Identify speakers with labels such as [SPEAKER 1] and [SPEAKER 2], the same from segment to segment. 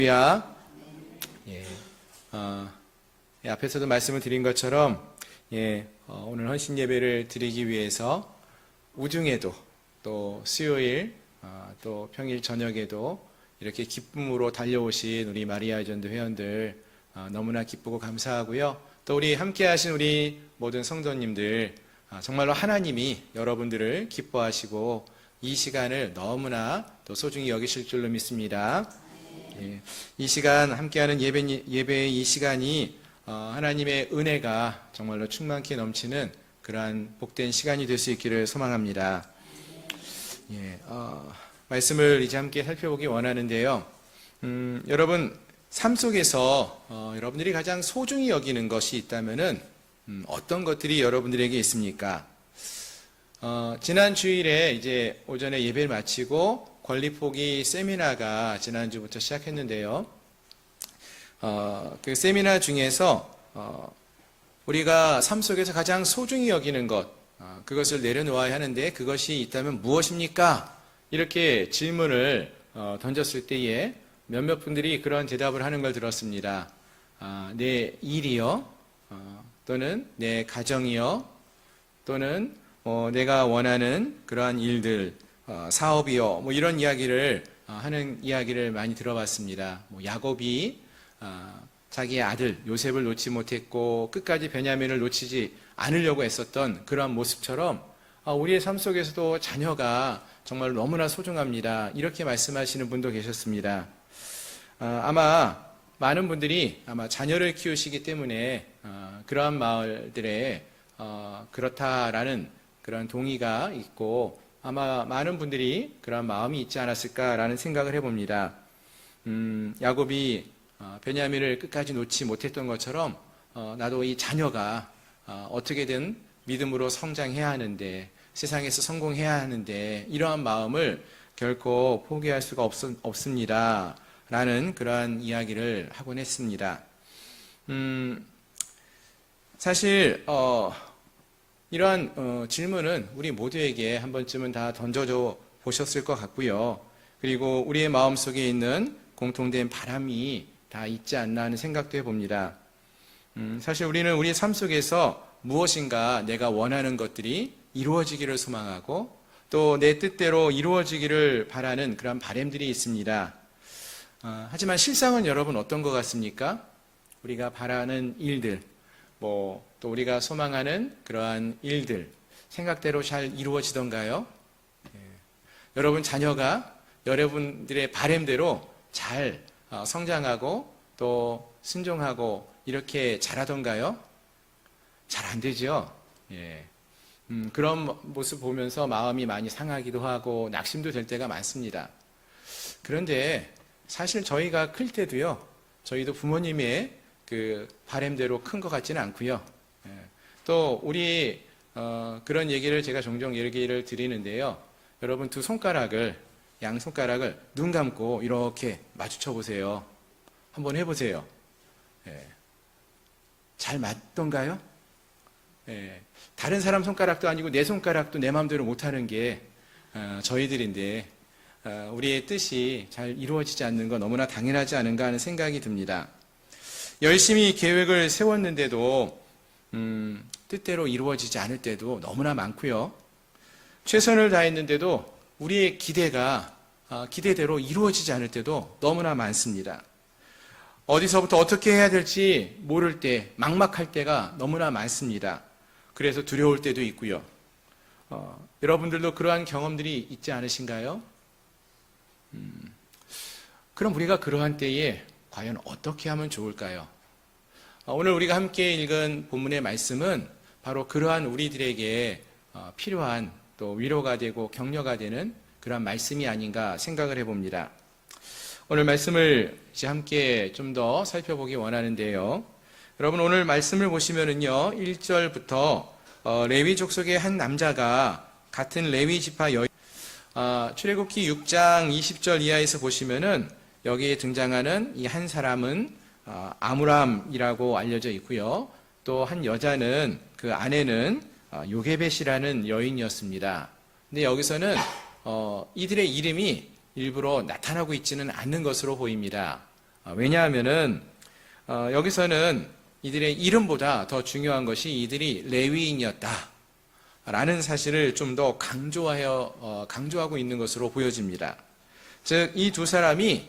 [SPEAKER 1] 할렐루야. 예, 앞에서도 말씀을 드린 것처럼 오늘 헌신 예배를 드리기 위해서 우중에도 또 수요일 또 평일 저녁에도 이렇게 기쁨으로 달려오신 우리 마리아 전도 회원들 너무나 기쁘고 감사하고요. 또 우리 함께하신 우리 모든 성도님들 정말로 하나님이 여러분들을 기뻐하시고 이 시간을 너무나 또 소중히 여기실 줄로 믿습니다. 이 시간 함께하는 예배의 이 시간이 하나님의 은혜가 정말로 충만케 넘치는 그러한 복된 시간이 될 수 있기를 소망합니다. 말씀을 이제 함께 살펴보기 원하는데요. 여러분 삶 속에서 여러분들이 가장 소중히 여기는 것이 있다면은 어떤 것들이 여러분들에게 있습니까? 지난 주일에 이제 오전에 예배를 마치고 권리포기 세미나가 지난주부터 시작했는데요. 그 세미나 중에서 우리가 삶 속에서 가장 소중히 여기는 것, 그것을 내려놓아야 하는데 그것이 있다면 무엇입니까? 이렇게 질문을 던졌을 때에 몇몇 분들이 그런 대답을 하는 걸 들었습니다. 내 일이요, 또는 내 가정이요, 또는 내가 원하는 그러한 일들, 사업이요, 이런 이야기를 하는 이야기를 많이 들어봤습니다. 야곱이 자기의 아들 요셉을 놓지 못했고 끝까지 베냐민을 놓치지 않으려고 했었던 그러한 모습처럼 우리의 삶 속에서도 자녀가 정말 너무나 소중합니다. 이렇게 말씀하시는 분도 계셨습니다. 아마 많은 분들이 아마 자녀를 키우시기 때문에 그러한 마을들에 그렇다라는 그런 동의가 있고 아마 많은 분들이 그런 마음이 있지 않았을까라는 생각을 해봅니다. 야곱이 베냐민을 끝까지 놓지 못했던 것처럼 나도 이 자녀가 어떻게든 믿음으로 성장해야 하는데 세상에서 성공해야 하는데 이러한 마음을 결코 포기할 수가 없습니다. 라는 그러한 이야기를 하곤 했습니다. 사실 이러한 질문은 우리 모두에게 한 번쯤은 다 던져줘 보셨을 것 같고요. 그리고 우리의 마음속에 있는 공통된 바람이 다 있지 않나 하는 생각도 해봅니다. 사실 우리는 우리의 삶 속에서 무엇인가 내가 원하는 것들이 이루어지기를 소망하고 또 내 뜻대로 이루어지기를 바라는 그런 바람들이 있습니다. 하지만 실상은 여러분 어떤 것 같습니까? 우리가 바라는 일들, 또 우리가 소망하는 그러한 일들, 생각대로 잘 이루어지던가요? 여러분 자녀가 여러분들의 바람대로 잘 성장하고 또 순종하고 이렇게 자라던가요? 잘 안 되죠? 그런 모습 보면서 마음이 많이 상하기도 하고 낙심도 될 때가 많습니다. 그런데 사실 저희가 클 때도요, 저희도 부모님의 그 바람대로 큰 것 같지는 않고요. 또 우리 그런 얘기를 제가 종종 얘기를 드리는데요. 여러분 두 손가락을 양 손가락을 눈 감고 이렇게 마주쳐 보세요. 한번 해보세요. 잘 맞던가요? 다른 사람 손가락도 아니고 내 손가락도 내 마음대로 못하는 게 저희들인데 우리의 뜻이 잘 이루어지지 않는 건 너무나 당연하지 않은가 하는 생각이 듭니다. 열심히 계획을 세웠는데도 뜻대로 이루어지지 않을 때도 너무나 많고요. 최선을 다했는데도 우리의 기대가 기대대로 이루어지지 않을 때도 너무나 많습니다. 어디서부터 어떻게 해야 될지 모를 때, 막막할 때가 너무나 많습니다. 그래서 두려울 때도 있고요. 여러분들도 그러한 경험들이 있지 않으신가요? 그럼 우리가 그러한 때에 과연 어떻게 하면 좋을까요? 오늘 우리가 함께 읽은 본문의 말씀은 바로 그러한 우리들에게 필요한 또 위로가 되고 격려가 되는 그러한 말씀이 아닌가 생각을 해봅니다. 오늘 말씀을 이제 함께 좀 더 살펴보기 원하는데요. 여러분 오늘 말씀을 보시면은요, 1절부터 레위 족속의 한 남자가 같은 레위 지파 출애굽기 6장 20절 이하에서 보시면은 여기에 등장하는 이 한 사람은 아므람이라고 알려져 있고요. 또 한 여자는 그 아내는 요게벳이라는 여인이었습니다. 근데 여기서는 이들의 이름이 일부러 나타나고 있지는 않는 것으로 보입니다. 왜냐하면은 여기서는 이들의 이름보다 더 중요한 것이 이들이 레위인이었다라는 사실을 좀 더 강조하고 있는 것으로 보여집니다. 즉, 이 두 사람이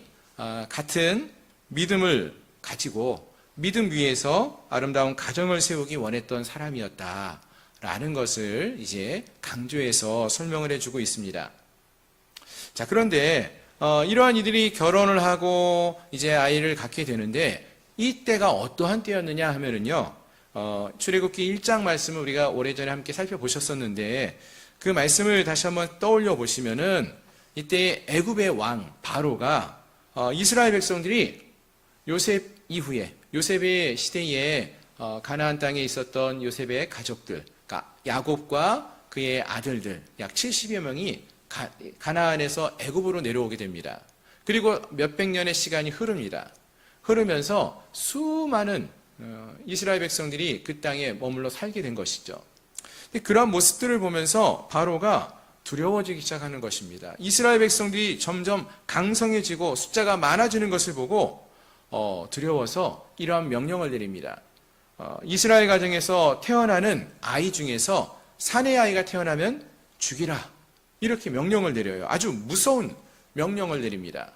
[SPEAKER 1] 같은 믿음을 가지고 믿음 위에서 아름다운 가정을 세우기 원했던 사람이었다라는 것을 이제 강조해서 설명을 해주고 있습니다. 자, 그런데 이러한 이들이 결혼을 하고 이제 아이를 갖게 되는데 이 때가 어떠한 때였느냐 하면은요, 출애굽기 1장 말씀을 우리가 오래전에 함께 살펴보셨었는데 그 말씀을 다시 한번 떠올려 보시면은 이때 애굽의 왕 바로가 이스라엘 백성들이 요셉 이후에 요셉의 시대에 가나안 땅에 있었던 요셉의 가족들, 그러니까 야곱과 그의 아들들 약 70여 명이 가나안에서 애굽으로 내려오게 됩니다. 그리고 몇백 년의 시간이 흐르면서 수많은 이스라엘 백성들이 그 땅에 머물러 살게 된 것이죠. 그러한 모습들을 보면서 바로가 두려워지기 시작하는 것입니다. 이스라엘 백성들이 점점 강성해지고 숫자가 많아지는 것을 보고 두려워서 이러한 명령을 내립니다. 이스라엘 가정에서 태어나는 아이 중에서 사내 아이가 태어나면 죽이라, 이렇게 명령을 내려요. 아주 무서운 명령을 내립니다.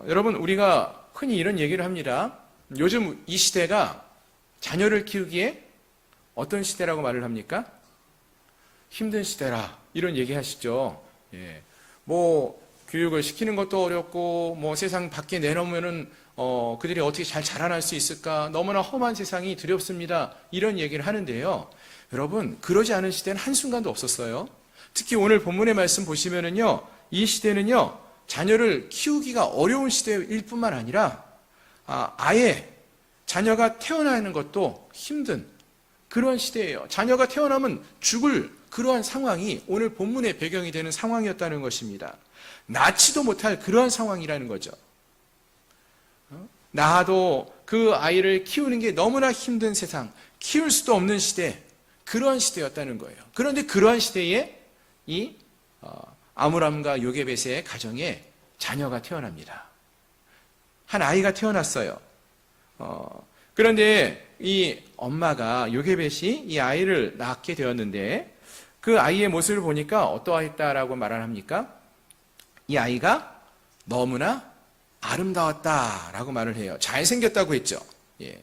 [SPEAKER 1] 여러분, 우리가 흔히 이런 얘기를 합니다. 요즘 이 시대가 자녀를 키우기에 어떤 시대라고 말을 합니까? 힘든 시대라, 이런 얘기 하시죠. 예. 뭐 교육을 시키는 것도 어렵고 뭐 세상 밖에 내놓으면은 그들이 어떻게 잘 자라날 수 있을까, 너무나 험한 세상이 두렵습니다, 이런 얘기를 하는데요. 여러분, 그러지 않은 시대는 한순간도 없었어요. 특히 오늘 본문의 말씀 보시면은요, 이 시대는요 자녀를 키우기가 어려운 시대일 뿐만 아니라 아예 자녀가 태어나는 것도 힘든 그런 시대예요. 자녀가 태어나면 죽을 그러한 상황이 오늘 본문의 배경이 되는 상황이었다는 것입니다. 낳지도 못할 그러한 상황이라는 거죠. 낳아도 그 아이를 키우는 게 너무나 힘든 세상, 키울 수도 없는 시대, 그러한 시대였다는 거예요. 그런데 그러한 시대에 이 아므람과 요게벳의 가정에 자녀가 태어납니다. 한 아이가 태어났어요. 그런데 이 엄마가 요게벳이 이 아이를 낳게 되었는데 그 아이의 모습을 보니까 어떠했다라고 말을 합니까? 이 아이가 너무나 아름다웠다라고 말을 해요. 잘생겼다고 했죠. 예.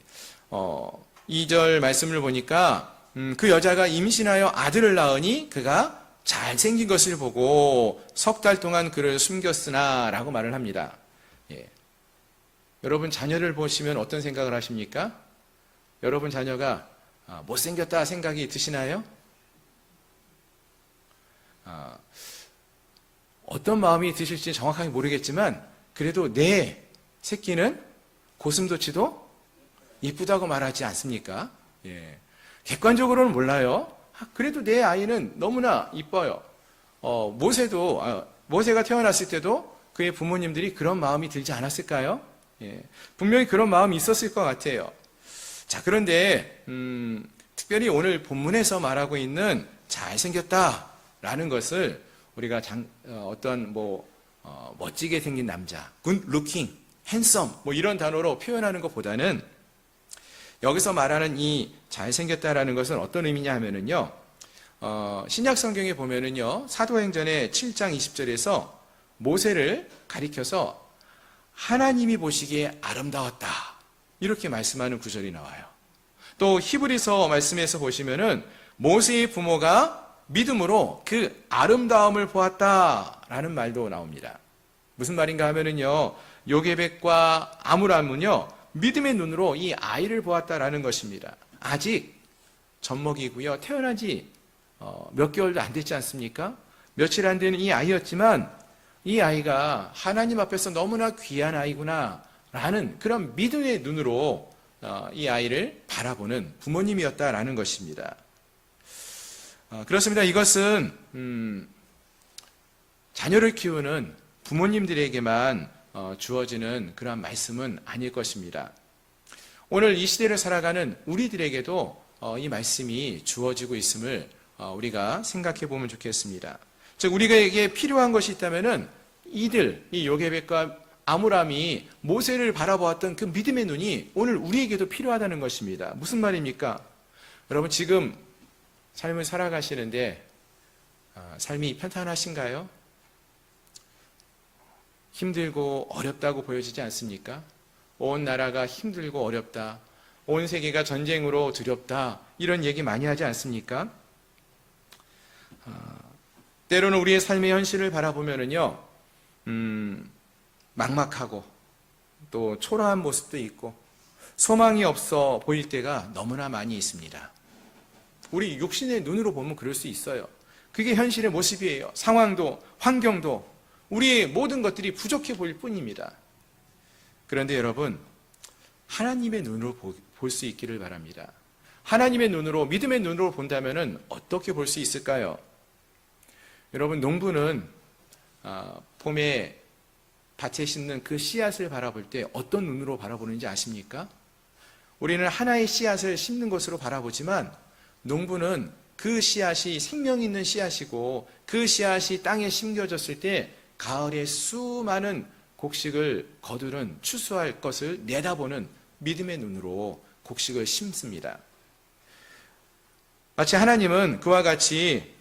[SPEAKER 1] 2절 말씀을 보니까 그 여자가 임신하여 아들을 낳으니 그가 잘생긴 것을 보고 석 달 동안 그를 숨겼으나 라고 말을 합니다. 예. 여러분, 자녀를 보시면 어떤 생각을 하십니까? 여러분 자녀가 못생겼다 생각이 드시나요? 어떤 마음이 드실지 정확하게 모르겠지만 그래도 내 새끼는 고슴도치도 이쁘다고 말하지 않습니까? 예. 객관적으로는 몰라요. 그래도 내 아이는 너무나 이뻐요. 모세가 태어났을 때도 그의 부모님들이 그런 마음이 들지 않았을까요? 예. 분명히 그런 마음이 있었을 것 같아요. 자, 그런데 특별히 오늘 본문에서 말하고 있는 잘생겼다라는 것을 우리가 멋지게 생긴 남자, good looking, handsome 뭐 이런 단어로 표현하는 것보다는 여기서 말하는 이 잘생겼다라는 것은 어떤 의미냐 하면은요, 신약 성경에 보면은요, 사도행전의 7장 20절에서 모세를 가리켜서 하나님이 보시기에 아름다웠다, 이렇게 말씀하는 구절이 나와요. 또 히브리서 말씀에서 보시면은 모세의 부모가 믿음으로 그 아름다움을 보았다라는 말도 나옵니다. 무슨 말인가 하면은요, 요게벳과 아므람은요, 믿음의 눈으로 이 아이를 보았다라는 것입니다. 아직 젖먹이고요, 태어난 지 몇 개월도 안 됐지 않습니까? 며칠 안 되는 이 아이였지만 이 아이가 하나님 앞에서 너무나 귀한 아이구나 라는 그런 믿음의 눈으로 이 아이를 바라보는 부모님이었다라는 것입니다. 그렇습니다. 이것은 자녀를 키우는 부모님들에게만 주어지는 그러한 말씀은 아닐 것입니다. 오늘 이 시대를 살아가는 우리들에게도 이 말씀이 주어지고 있음을 우리가 생각해 보면 좋겠습니다. 즉, 우리에게 필요한 것이 있다면은 이 요게벳과 아므람이 모세를 바라보았던 그 믿음의 눈이 오늘 우리에게도 필요하다는 것입니다. 무슨 말입니까? 여러분 지금 삶을 살아가시는데 삶이 편안하신가요? 힘들고 어렵다고 보여지지 않습니까? 온 나라가 힘들고 어렵다. 온 세계가 전쟁으로 두렵다. 이런 얘기 많이 하지 않습니까? 때로는 우리의 삶의 현실을 바라보면은요, 막막하고 또 초라한 모습도 있고 소망이 없어 보일 때가 너무나 많이 있습니다. 우리 육신의 눈으로 보면 그럴 수 있어요. 그게 현실의 모습이에요. 상황도 환경도 우리의 모든 것들이 부족해 보일 뿐입니다. 그런데 여러분, 하나님의 눈으로 볼 수 있기를 바랍니다. 하나님의 눈으로, 믿음의 눈으로 본다면 어떻게 볼 수 있을까요? 여러분, 농부는 봄에 밭에 심는 그 씨앗을 바라볼 때 어떤 눈으로 바라보는지 아십니까? 우리는 하나의 씨앗을 심는 것으로 바라보지만 농부는 그 씨앗이 생명 있는 씨앗이고 그 씨앗이 땅에 심겨졌을 때 가을에 수많은 곡식을 거두는 추수할 것을 내다보는 믿음의 눈으로 곡식을 심습니다. 마치 하나님은 그와 같이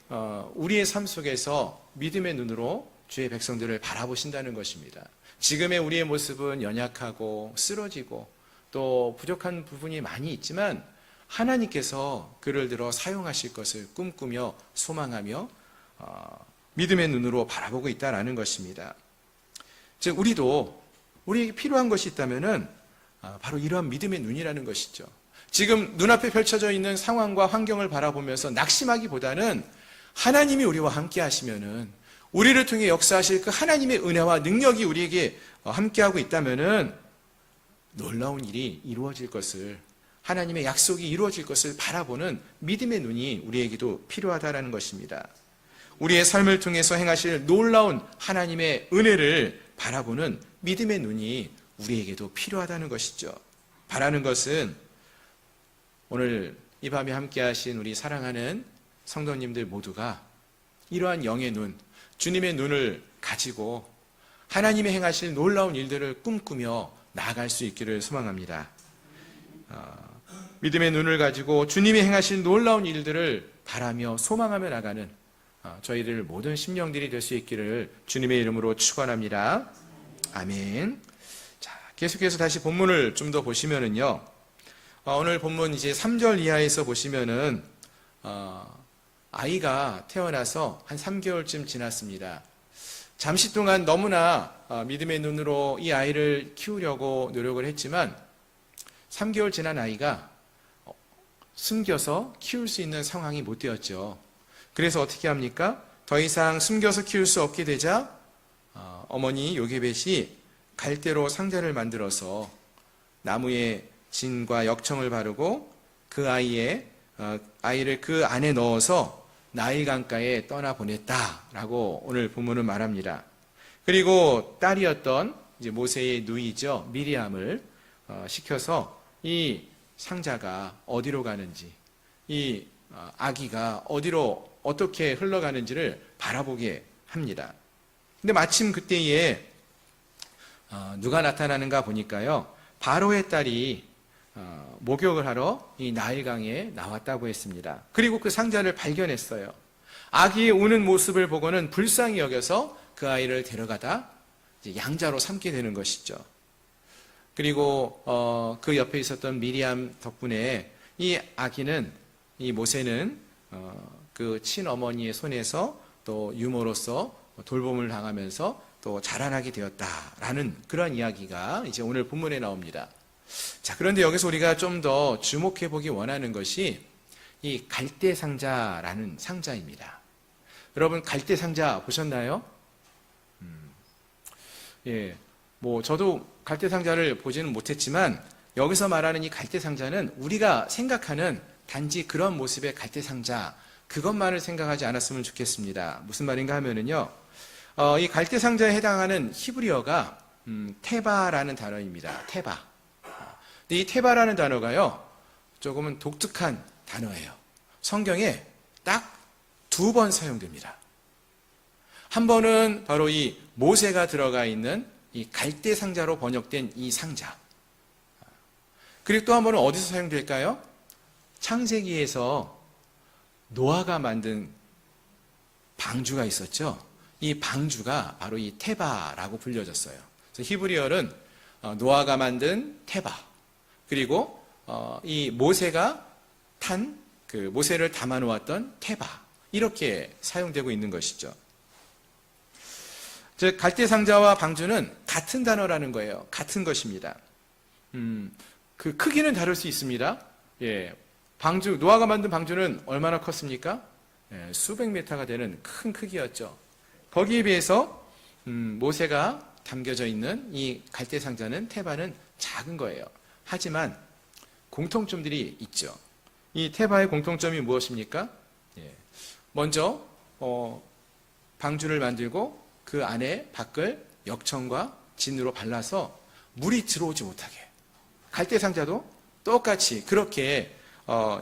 [SPEAKER 1] 우리의 삶 속에서 믿음의 눈으로 주의 백성들을 바라보신다는 것입니다. 지금의 우리의 모습은 연약하고 쓰러지고 또 부족한 부분이 많이 있지만 하나님께서 그를 들어 사용하실 것을 꿈꾸며 소망하며 믿음의 눈으로 바라보고 있다는 것입니다. 즉 우리에게 필요한 것이 있다면 바로 이러한 믿음의 눈이라는 것이죠. 지금 눈앞에 펼쳐져 있는 상황과 환경을 바라보면서 낙심하기보다는 하나님이 우리와 함께 하시면은 우리를 통해 역사하실 그 하나님의 은혜와 능력이 우리에게 함께하고 있다면은 놀라운 일이 이루어질 것을, 하나님의 약속이 이루어질 것을 바라보는 믿음의 눈이 우리에게도 필요하다는 것입니다. 우리의 삶을 통해서 행하실 놀라운 하나님의 은혜를 바라보는 믿음의 눈이 우리에게도 필요하다는 것이죠. 바라는 것은 오늘 이 밤에 함께 하신 우리 사랑하는 성도님들 모두가 이러한 영의 눈, 주님의 눈을 가지고 하나님의 행하실 놀라운 일들을 꿈꾸며 나아갈 수 있기를 소망합니다. 믿음의 눈을 가지고 주님이 행하실 놀라운 일들을 바라며 소망하며 나가는 저희들 모든 심령들이 될 수 있기를 주님의 이름으로 축원합니다. 아멘. 자, 계속해서 다시 본문을 좀 더 보시면은요. 오늘 본문 이제 3절 이하에서 보시면은 아이가 태어나서 한 3개월쯤 지났습니다. 잠시 동안 너무나 믿음의 눈으로 이 아이를 키우려고 노력을 했지만 3개월 지난 아이가 숨겨서 키울 수 있는 상황이 못 되었죠. 그래서 어떻게 합니까? 더 이상 숨겨서 키울 수 없게 되자 어머니 요게벳이 갈대로 상자를 만들어서 나무에 진과 역청을 바르고 그 아이를 그 안에 넣어서 나일 강가에 떠나 보냈다라고 오늘 본문은 말합니다. 그리고 딸이었던 이제 모세의 누이죠, 미리암을 시켜서 이 상자가 어디로 가는지, 이 아기가 어디로 어떻게 흘러가는지를 바라보게 합니다. 근데 마침 그때에 누가 나타나는가 보니까요, 바로의 딸이 목욕을 하러 이 나일강에 나왔다고 했습니다. 그리고 그 상자를 발견했어요. 아기의 우는 모습을 보고는 불쌍히 여겨서 그 아이를 데려가다 이제 양자로 삼게 되는 것이죠. 그리고 그 옆에 있었던 미리암 덕분에 이 아기는, 이 모세는 그 친어머니의 손에서 또 유모로서 돌봄을 당하면서 또 자라나게 되었다라는 그런 이야기가 이제 오늘 본문에 나옵니다. 자, 그런데 여기서 우리가 좀 더 주목해 보기 원하는 것이 이 갈대 상자라는 상자입니다. 여러분, 갈대 상자 보셨나요? 예, 뭐 저도 갈대 상자를 보지는 못했지만 여기서 말하는 이 갈대 상자는 우리가 생각하는 단지 그런 모습의 갈대 상자, 그것만을 생각하지 않았으면 좋겠습니다. 무슨 말인가 하면은요, 이 갈대 상자에 해당하는 히브리어가 테바라는 단어입니다. 테바. 이 테바라는 단어가요, 조금은 독특한 단어예요. 성경에 딱 2번 사용됩니다. 한 번은 바로 이 모세가 들어가 있는 이 갈대 상자로 번역된 이 상자. 그리고 또 한 번은 어디서 사용될까요? 창세기에서 노아가 만든 방주가 있었죠. 이 방주가 바로 이 테바라고 불려졌어요. 그래서 히브리어는 노아가 만든 테바, 그리고 이 모세가 모세를 담아 놓았던 테바, 이렇게 사용되고 있는 것이죠. 즉 갈대 상자와 방주는 같은 단어라는 거예요. 같은 것입니다. 그 크기는 다를 수 있습니다. 예, 노아가 만든 방주는 얼마나 컸습니까? 예, 수백 미터가 되는 큰 크기였죠. 거기에 비해서 모세가 담겨져 있는 이 갈대 상자는 테바는 작은 거예요. 하지만 공통점들이 있죠. 이 테바의 공통점이 무엇입니까? 예, 먼저 방주를 만들고 그 안에 밖을 역청과 진으로 발라서 물이 들어오지 못하게. 갈대 상자도 똑같이 그렇게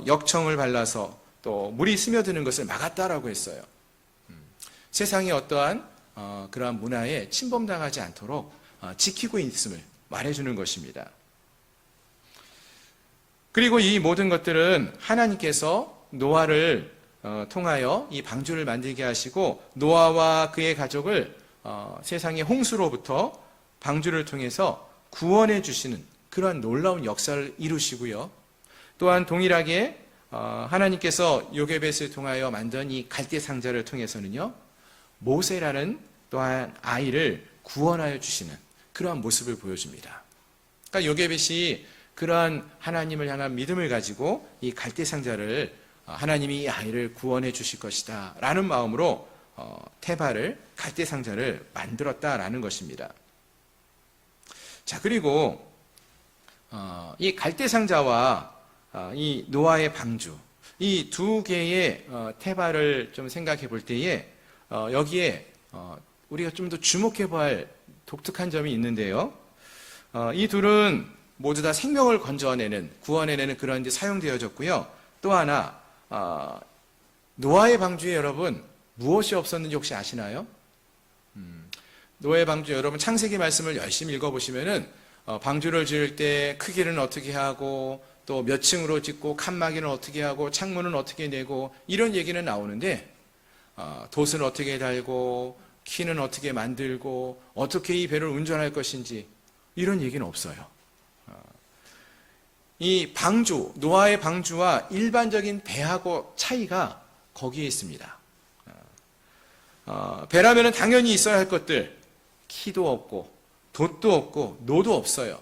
[SPEAKER 1] 역청을 발라서 또 물이 스며드는 것을 막았다라고 했어요. 세상에 어떠한 그러한 문화에 침범당하지 않도록 지키고 있음을 말해주는 것입니다. 그리고 이 모든 것들은 하나님께서 노아를 통하여 이 방주를 만들게 하시고 노아와 그의 가족을 세상의 홍수로부터 방주를 통해서 구원해 주시는 그러한 놀라운 역사를 이루시고요. 또한 동일하게 하나님께서 요게벳을 통하여 만든 이 갈대 상자를 통해서는요, 모세라는 또한 아이를 구원하여 주시는 그러한 모습을 보여줍니다. 그러니까 요게벳이 그러한 하나님을 향한 믿음을 가지고 이 갈대 상자를 하나님이 이 아이를 구원해 주실 것이다 라는 마음으로 테바를, 갈대 상자를 만들었다라는 것입니다. 자, 그리고 이 갈대 상자와 이 노아의 방주, 이 두 개의 테바를 좀 생각해 볼 때에 여기에 우리가 좀 더 주목해 봐야 할 독특한 점이 있는데요. 이 둘은 모두 다 생명을 건져내는, 구원해내는 그런 데 사용되어졌고요. 또 하나, 노아의 방주에 여러분 무엇이 없었는지 혹시 아시나요? 노아의 방주, 여러분 창세기 말씀을 열심히 읽어보시면은 방주를 지을 때 크기는 어떻게 하고 또 몇 층으로 짓고 칸막이는 어떻게 하고 창문은 어떻게 내고 이런 얘기는 나오는데 돛은 어떻게 달고 키는 어떻게 만들고 어떻게 이 배를 운전할 것인지 이런 얘기는 없어요. 이 방주, 노아의 방주와 일반적인 배하고 차이가 거기에 있습니다. 배라면 당연히 있어야 할 것들, 키도 없고 돛도 없고 노도 없어요.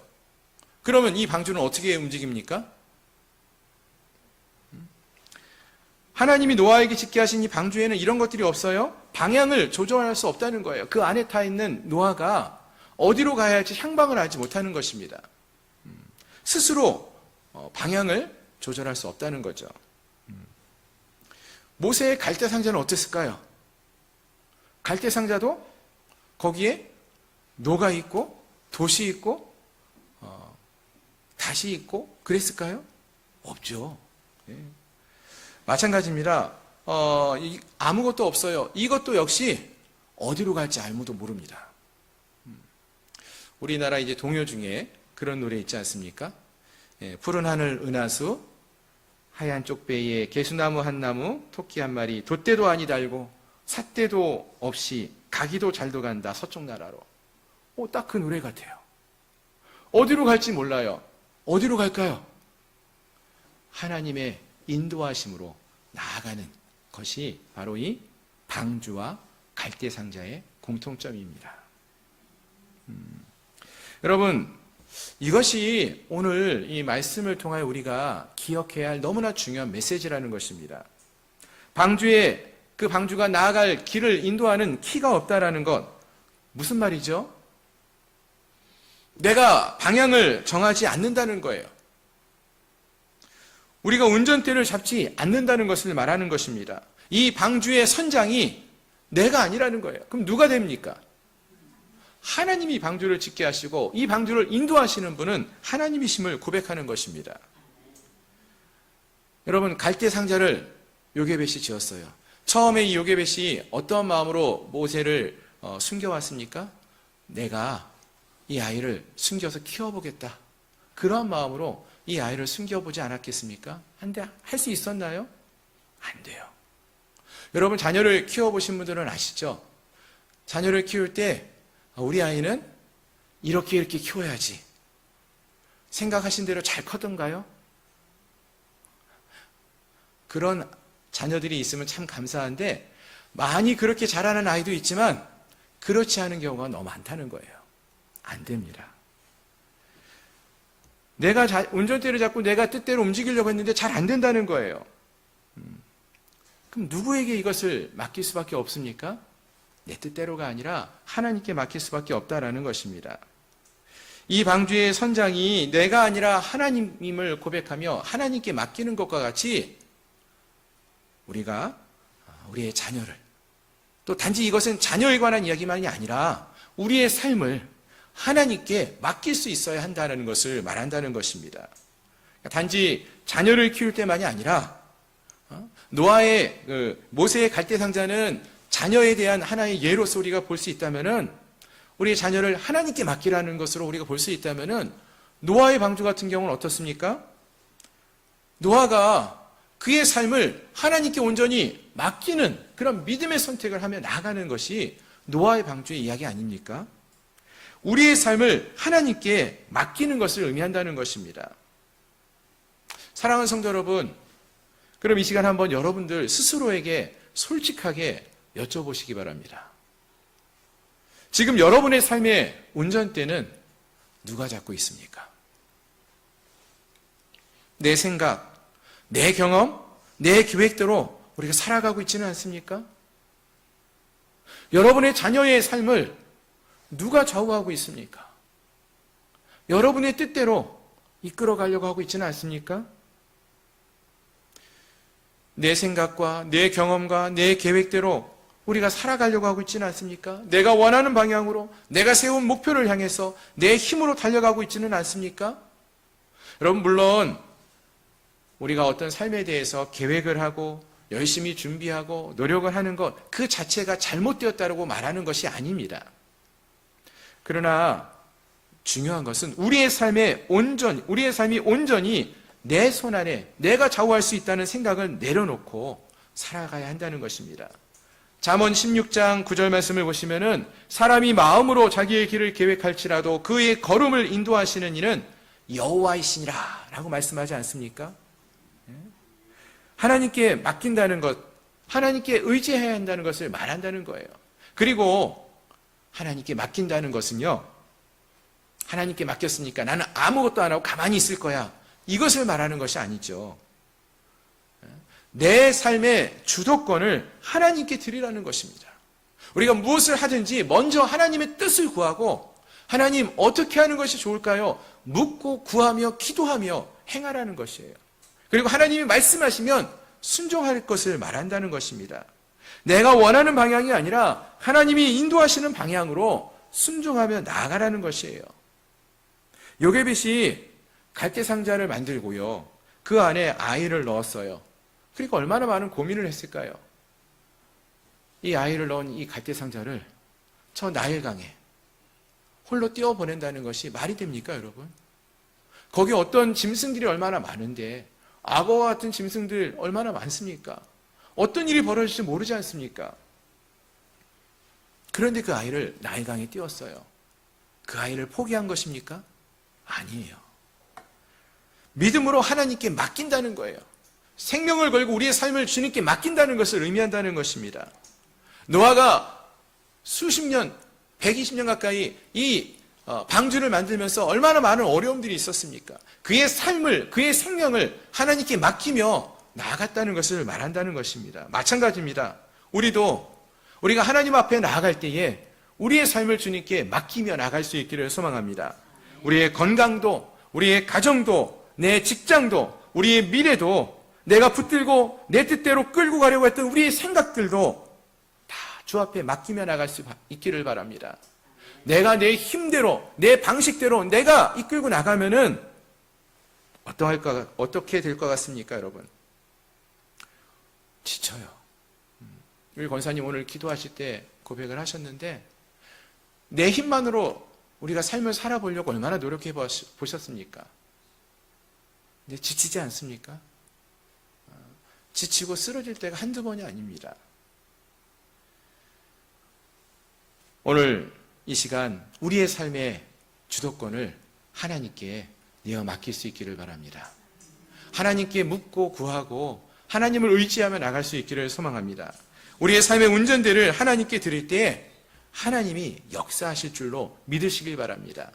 [SPEAKER 1] 그러면 이 방주는 어떻게 움직입니까? 하나님이 노아에게 짓게 하신 이 방주에는 이런 것들이 없어요. 방향을 조정할 수 없다는 거예요. 그 안에 타 있는 노아가 어디로 가야 할지 향방을 알지 못하는 것입니다. 스스로 방향을 조절할 수 없다는 거죠. 모세의 갈대 상자는 어땠을까요? 갈대 상자도 거기에 노가 있고 돛이 있고 닷이 있고 그랬을까요? 없죠. 예. 마찬가지입니다. 아무것도 없어요. 이것도 역시 어디로 갈지 아무도 모릅니다. 우리나라 이제 동요 중에 그런 노래 있지 않습니까? 예, 푸른 하늘 은하수, 하얀 쪽배에 개수나무 한 나무, 토끼 한 마리, 돛대도 아니 달고 삿대도 없이 가기도 잘도 간다 서쪽 나라로. 딱 그 노래 같아요. 어디로 갈지 몰라요. 어디로 갈까요? 하나님의 인도하심으로 나아가는 것이 바로 이 방주와 갈대 상자의 공통점입니다. 여러분, 이것이 오늘 이 말씀을 통하여 우리가 기억해야 할 너무나 중요한 메시지라는 것입니다. 그 방주가 나아갈 길을 인도하는 키가 없다라는 것, 무슨 말이죠? 내가 방향을 정하지 않는다는 거예요. 우리가 운전대를 잡지 않는다는 것을 말하는 것입니다. 이 방주의 선장이 내가 아니라는 거예요. 그럼 누가 됩니까? 하나님이 방주를 짓게 하시고 이 방주를 인도하시는 분은 하나님이심을 고백하는 것입니다. 여러분, 갈대 상자를 요게벳이 지었어요. 처음에 이 요게벳이 어떤 마음으로 모세를 숨겨왔습니까? 내가 이 아이를 숨겨서 키워보겠다. 그러한 마음으로 이 아이를 숨겨보지 않았겠습니까? 한데 할 수 있었나요? 안 돼요. 여러분 자녀를 키워보신 분들은 아시죠? 자녀를 키울 때 우리 아이는 이렇게 키워야지. 생각하신 대로 잘 컸던가요? 그런 자녀들이 있으면 참 감사한데 많이 그렇게 자라는 아이도 있지만 그렇지 않은 경우가 너무 많다는 거예요. 안 됩니다. 내가 운전대를 잡고 내가 뜻대로 움직이려고 했는데 잘 안 된다는 거예요. 그럼 누구에게 이것을 맡길 수밖에 없습니까? 내 뜻대로가 아니라 하나님께 맡길 수밖에 없다라는 것입니다. 이 방주의 선장이 내가 아니라 하나님임을 고백하며 하나님께 맡기는 것과 같이 우리가 우리의 자녀를, 또 단지 이것은 자녀에 관한 이야기만이 아니라 우리의 삶을 하나님께 맡길 수 있어야 한다는 것을 말한다는 것입니다. 단지 자녀를 키울 때만이 아니라 노아의 모세의 갈대상자는 자녀에 대한 하나의 예로서 우리가 볼 수 있다면은, 우리의 자녀를 하나님께 맡기라는 것으로 우리가 볼 수 있다면은, 노아의 방주 같은 경우는 어떻습니까? 노아가 그의 삶을 하나님께 온전히 맡기는 그런 믿음의 선택을 하며 나아가는 것이 노아의 방주의 이야기 아닙니까? 우리의 삶을 하나님께 맡기는 것을 의미한다는 것입니다. 사랑하는 성도 여러분, 그럼 이 시간 한번 여러분들 스스로에게 솔직하게 여쭤보시기 바랍니다. 지금 여러분의 삶의 운전대는 누가 잡고 있습니까? 내 생각, 내 경험, 내 계획대로 우리가 살아가고 있지는 않습니까? 여러분의 자녀의 삶을 누가 좌우하고 있습니까? 여러분의 뜻대로 이끌어가려고 하고 있지는 않습니까? 내 생각과 내 경험과 내 계획대로 우리가 살아가려고 하고 있지는 않습니까? 내가 원하는 방향으로, 내가 세운 목표를 향해서 내 힘으로 달려가고 있지는 않습니까? 여러분, 물론 우리가 어떤 삶에 대해서 계획을 하고 열심히 준비하고 노력을 하는 것, 그 자체가 잘못되었다고 말하는 것이 아닙니다. 그러나 중요한 것은 우리의 삶이 온전히 내 손 안에 내가 좌우할 수 있다는 생각을 내려놓고 살아가야 한다는 것입니다. 잠언 16장 9절 말씀을 보시면은, 사람이 마음으로 자기의 길을 계획할지라도 그의 걸음을 인도하시는 이는 여호와이시니라 라고 말씀하지 않습니까? 하나님께 맡긴다는 것, 하나님께 의지해야 한다는 것을 말한다는 거예요. 그리고 하나님께 맡긴다는 것은요, 하나님께 맡겼으니까 나는 아무것도 안 하고 가만히 있을 거야, 이것을 말하는 것이 아니죠. 내 삶의 주도권을 하나님께 드리라는 것입니다. 우리가 무엇을 하든지 먼저 하나님의 뜻을 구하고, 하나님 어떻게 하는 것이 좋을까요? 묻고 구하며 기도하며 행하라는 것이에요. 그리고 하나님이 말씀하시면 순종할 것을 말한다는 것입니다. 내가 원하는 방향이 아니라 하나님이 인도하시는 방향으로 순종하며 나아가라는 것이에요. 요게벳이 갈대상자를 만들고요, 그 안에 아이를 넣었어요. 그러니까 얼마나 많은 고민을 했을까요? 이 아이를 넣은 이 갈대상자를 저 나일강에 홀로 띄워보낸다는 것이 말이 됩니까, 여러분? 거기 어떤 짐승들이 얼마나 많은데, 악어와 같은 짐승들 얼마나 많습니까? 어떤 일이 벌어질지 모르지 않습니까? 그런데 그 아이를 나일강에 띄웠어요. 그 아이를 포기한 것입니까? 아니에요. 믿음으로 하나님께 맡긴다는 거예요. 생명을 걸고 우리의 삶을 주님께 맡긴다는 것을 의미한다는 것입니다. 노아가 수십 년, 120년 가까이 이 방주를 만들면서 얼마나 많은 어려움들이 있었습니까? 그의 삶을, 그의 생명을 하나님께 맡기며 나아갔다는 것을 말한다는 것입니다. 마찬가지입니다. 우리가 하나님 앞에 나아갈 때에 우리의 삶을 주님께 맡기며 나아갈 수 있기를 소망합니다. 우리의 건강도, 우리의 가정도, 내 직장도, 우리의 미래도, 내가 붙들고 내 뜻대로 끌고 가려고 했던 우리의 생각들도 다 주 앞에 맡기며 나갈 수 있기를 바랍니다. 내가 내 힘대로, 내 방식대로 내가 이끌고 나가면은 어떻게 될 것 같습니까, 여러분? 지쳐요. 우리 권사님 오늘 기도하실 때 고백을 하셨는데, 내 힘만으로 우리가 삶을 살아보려고 얼마나 노력해 보셨습니까? 근데 지치지 않습니까? 지치고 쓰러질 때가 한두 번이 아닙니다. 오늘 이 시간 우리의 삶의 주도권을 하나님께 내어 맡길 수 있기를 바랍니다. 하나님께 묻고 구하고 하나님을 의지하며 나갈 수 있기를 소망합니다. 우리의 삶의 운전대를 하나님께 드릴 때 하나님이 역사하실 줄로 믿으시길 바랍니다.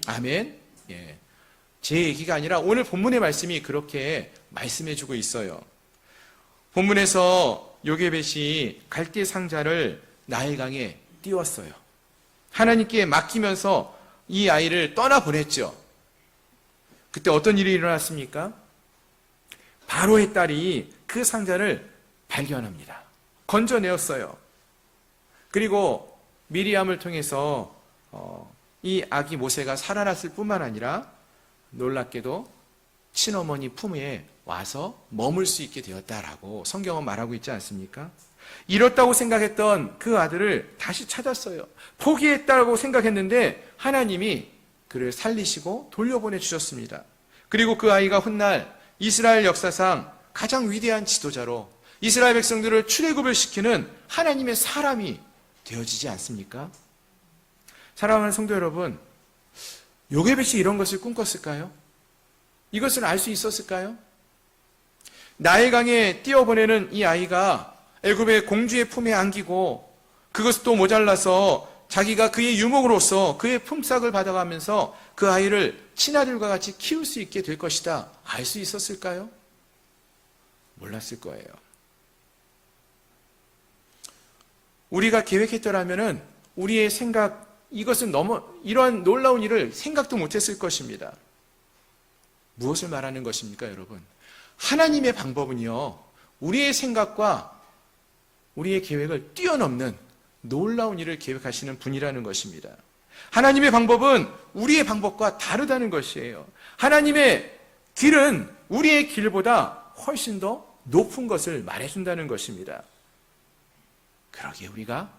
[SPEAKER 1] 아멘. 예. 제 얘기가 아니라 오늘 본문의 말씀이 그렇게 말씀해주고 있어요. 본문에서 요게벳이 갈대 상자를 나일강에 띄웠어요. 하나님께 맡기면서 이 아이를 떠나보냈죠. 그때 어떤 일이 일어났습니까? 바로의 딸이 그 상자를 발견합니다. 건져내었어요. 그리고 미리암을 통해서 이 아기 모세가 살아났을 뿐만 아니라 놀랍게도 친어머니 품에 와서 머물 수 있게 되었다라고 성경은 말하고 있지 않습니까? 잃었다고 생각했던 그 아들을 다시 찾았어요. 포기했다고 생각했는데 하나님이 그를 살리시고 돌려보내 주셨습니다. 그리고 그 아이가 훗날 이스라엘 역사상 가장 위대한 지도자로 이스라엘 백성들을 출애굽을 시키는 하나님의 사람이 되어지지 않습니까? 사랑하는 성도 여러분, 요게벳이 이런 것을 꿈꿨을까요? 이것을 알 수 있었을까요? 나일강에 띄어보내는 이 아이가 애굽의 공주의 품에 안기고 그것도 모자라서 자기가 그의 유목으로서 그의 품삯을 받아가면서 그 아이를 친아들과 같이 키울 수 있게 될 것이다. 알 수 있었을까요? 몰랐을 거예요. 우리가 계획했더라면은 우리의 생각, 이것은 이러한 놀라운 일을 생각도 못했을 것입니다. 무엇을 말하는 것입니까, 여러분? 하나님의 방법은요, 우리의 생각과 우리의 계획을 뛰어넘는 놀라운 일을 계획하시는 분이라는 것입니다. 하나님의 방법은 우리의 방법과 다르다는 것이에요. 하나님의 길은 우리의 길보다 훨씬 더 높은 것을 말해준다는 것입니다. 그러기에 우리가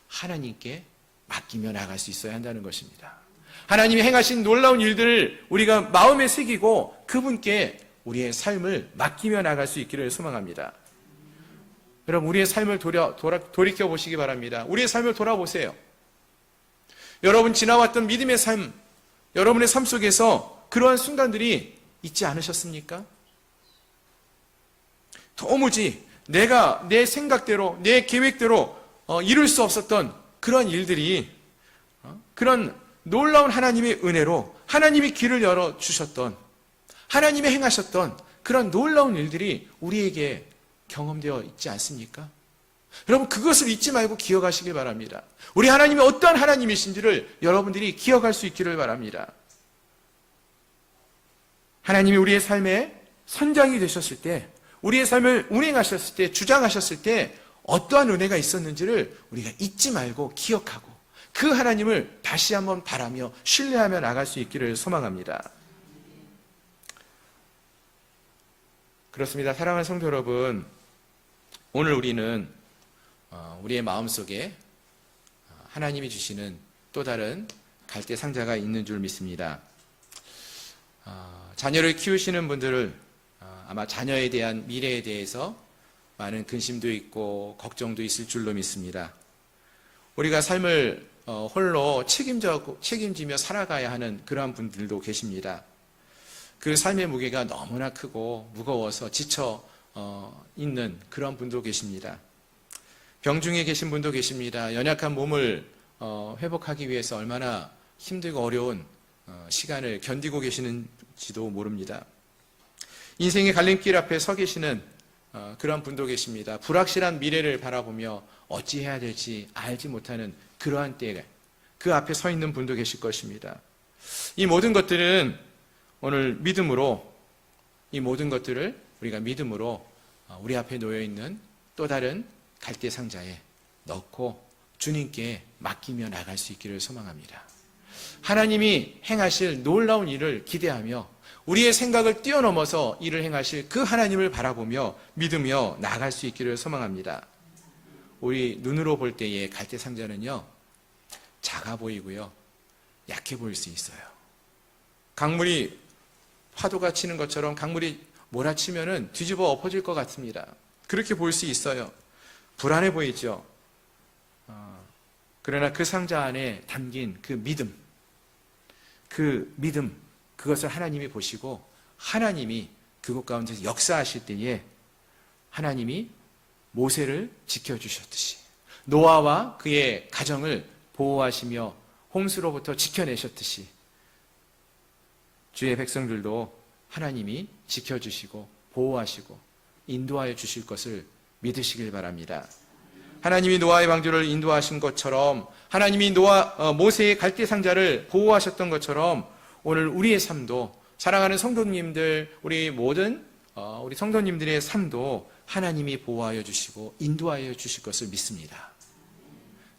[SPEAKER 1] 하나님께 맡기며 나갈 수 있어야 한다는 것입니다. 하나님이 행하신 놀라운 일들을 우리가 마음에 새기고 그분께 우리의 삶을 맡기며 나갈 수 있기를 소망합니다. 여러분, 우리의 삶을 돌이켜 보시기 바랍니다. 우리의 삶을 돌아보세요. 여러분 지나왔던 믿음의 삶, 여러분의 삶 속에서 그러한 순간들이 있지 않으셨습니까? 도무지 내가 내 생각대로, 내 계획대로 이룰 수 없었던 그런 일들이, 그런 놀라운 하나님의 은혜로 하나님이 길을 열어주셨던, 하나님이 행하셨던 그런 놀라운 일들이 우리에게 경험되어 있지 않습니까? 여러분, 그것을 잊지 말고 기억하시길 바랍니다. 우리 하나님이 어떠한 하나님이신지를 여러분들이 기억할 수 있기를 바랍니다. 하나님이 우리의 삶에 선장이 되셨을 때, 우리의 삶을 운행하셨을 때, 주장하셨을 때 어떠한 은혜가 있었는지를 우리가 잊지 말고 기억하고 그 하나님을 다시 한번 바라며 신뢰하며 나갈 수 있기를 소망합니다. 그렇습니다. 사랑하는 성도 여러분, 오늘 우리는 우리의 마음속에 하나님이 주시는 또 다른 갈대 상자가 있는 줄 믿습니다. 자녀를 키우시는 분들을 아마 자녀에 대한 미래에 대해서 많은 근심도 있고 걱정도 있을 줄로 믿습니다. 우리가 삶을 홀로 책임지며 살아가야 하는 그러한 분들도 계십니다. 그 삶의 무게가 너무나 크고 무거워서 지쳐 있는 그런 분도 계십니다. 병중에 계신 분도 계십니다. 연약한 몸을 회복하기 위해서 얼마나 힘들고 어려운 시간을 견디고 계시는지도 모릅니다. 인생의 갈림길 앞에 서 계시는 그런 분도 계십니다. 불확실한 미래를 바라보며 어찌해야 될지 알지 못하는 그러한 때에 그 앞에 서 있는 분도 계실 것입니다. 이 모든 것들은 오늘 믿음으로, 이 모든 것들을 우리가 믿음으로 우리 앞에 놓여있는 또 다른 갈대 상자에 넣고 주님께 맡기며 나갈 수 있기를 소망합니다. 하나님이 행하실 놀라운 일을 기대하며 우리의 생각을 뛰어넘어서 일을 행하실 그 하나님을 바라보며 믿으며 나갈 수 있기를 소망합니다. 우리 눈으로 볼 때의 갈대 상자는요, 작아 보이고요, 약해 보일 수 있어요. 강물이 파도가 치는 것처럼 강물이 몰아치면은 뒤집어 엎어질 것 같습니다. 그렇게 보일 수 있어요. 불안해 보이죠. 그러나 그 상자 안에 담긴 그 믿음, 그것을 하나님이 보시고 하나님이 그곳 가운데서 역사하실 때에 하나님이 모세를 지켜주셨듯이 노아와 그의 가정을 보호하시며 홍수로부터 지켜내셨듯이 주의 백성들도 하나님이 지켜주시고 보호하시고 인도하여 주실 것을 믿으시길 바랍니다. 하나님이 노아의 방주를 인도하신 것처럼 하나님이 모세의 갈대 상자를 보호하셨던 것처럼 오늘 우리의 삶도 사랑하는 성도님들 우리 모든 우리 성도님들의 삶도 하나님이 보호하여 주시고 인도하여 주실 것을 믿습니다.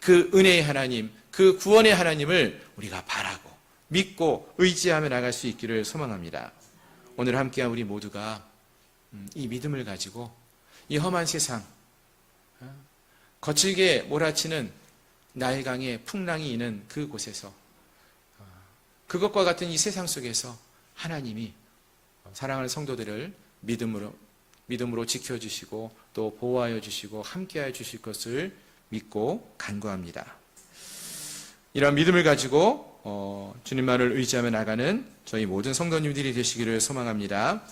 [SPEAKER 1] 그 은혜의 하나님, 그 구원의 하나님을 우리가 바라고 믿고 의지하며 나갈 수 있기를 소망합니다. 오늘 함께한 우리 모두가 이 믿음을 가지고 이 험한 세상, 거칠게 몰아치는 나일강의 풍랑이 있는 그곳에서 그것과 같은 이 세상 속에서 하나님이 사랑하는 성도들을 믿음으로 지켜주시고 또 보호하여 주시고 함께하여 주실 것을 믿고 간구합니다. 이런 믿음을 가지고 주님만을 의지하며 나가는 저희 모든 성도님들이 되시기를 소망합니다.